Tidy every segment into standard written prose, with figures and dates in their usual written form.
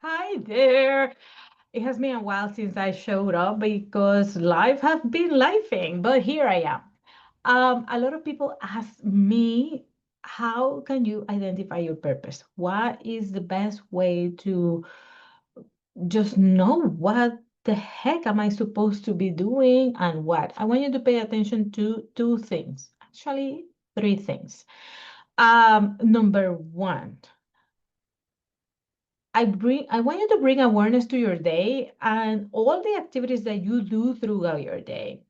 Hi there. It has been a while since I showed up because life has been lifing, but here I am. A lot of people ask me, how can you identify your purpose? What is the best way to just know what the heck am I supposed to be doing and what? I want you to pay attention to two things, actually, three things. Number one, I want you to bring awareness to your day and all the activities that you do throughout your day.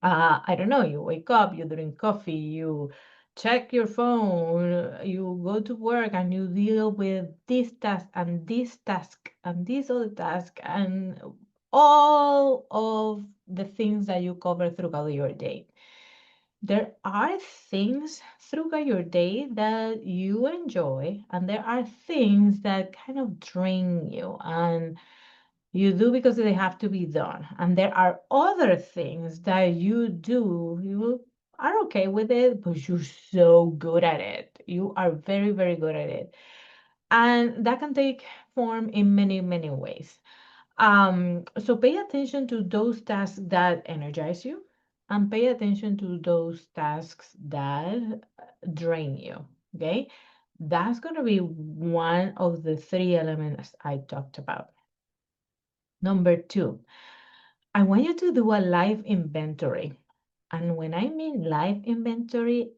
I don't know, you wake up, you drink coffee, you check your phone, you go to work and you deal with this task and this task and this other task and all of the things that you cover throughout your day. There are things throughout your day that you enjoy, and there are things that kind of drain you and you do because they have to be done. And there are other things that you do, you are okay with it, but you're so good at it. You are very, very good at it. And that can take form in many, many ways. So pay attention to those tasks that energize you and pay attention to those tasks that drain you. Okay. That's going to be one of the three elements I talked about. Number two, I want you to do a life inventory. And when I mean life inventory,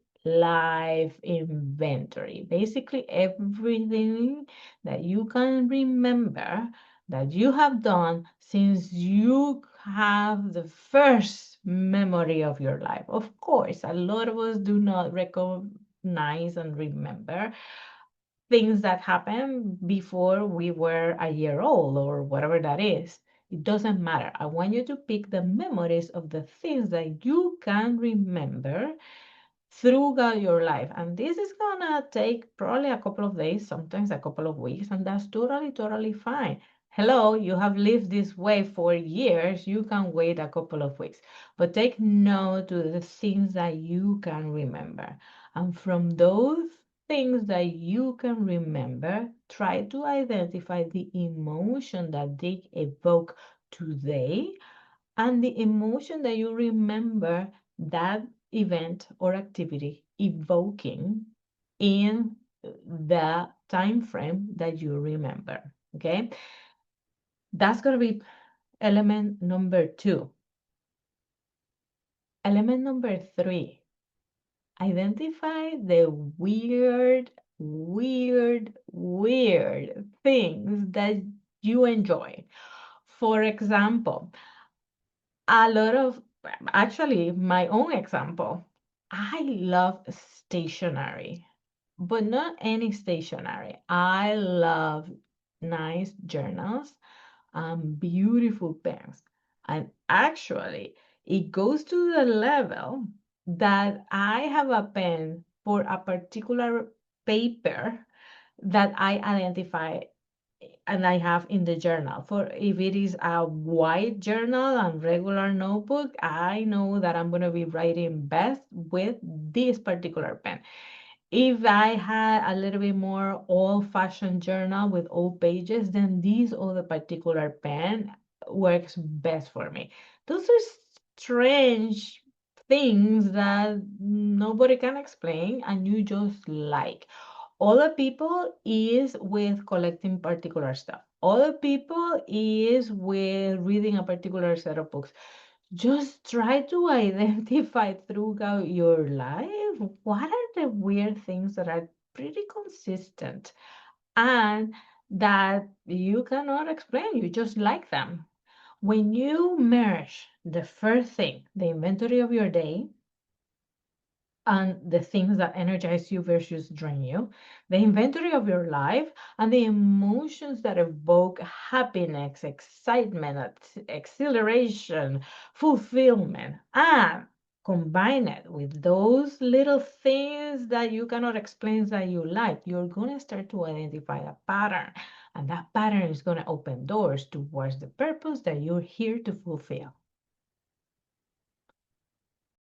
basically everything that you can remember that you have done since you have the first memory of your life. Of course, a lot of us do not recognize and remember things that happened before we were a year old or whatever that is. It doesn't matter. I want you to pick the memories of the things that you can remember throughout your life. And this is gonna take probably a couple of days, sometimes a couple of weeks, and that's totally, totally fine. Hello, you have lived this way for years. You can wait a couple of weeks, but take note to the things that you can remember. And from those things that you can remember, try to identify the emotion that they evoke today and the emotion that you remember that event or activity evoking in the time frame that you remember. Okay, that's going to be element number two. Element number three, identify the weird things that you enjoy. For example, a lot of, actually, my own example, I love stationery, but not any stationery. I love nice journals and beautiful pens. And actually, it goes to the level that I have a pen for a particular paper that I identify and I have in the journal. For if it is a white journal and regular notebook, I know that I'm going to be writing best with this particular pen. If I had a little bit more old-fashioned journal with old pages, then this other particular pen works best for me. Those are strange things that nobody can explain and you just like. Other people is with collecting particular stuff. Other people is with reading a particular set of books. Just try to identify throughout your life what are the weird things that are pretty consistent and that you cannot explain. You just like them. When you merge the first thing, the inventory of your day, and the things that energize you versus drain you, the inventory of your life, and the emotions that evoke happiness, excitement, exhilaration, fulfillment, and combine it with those little things that you cannot explain that you like, you're going to start to identify a pattern. And that pattern is going to open doors towards the purpose that you're here to fulfill.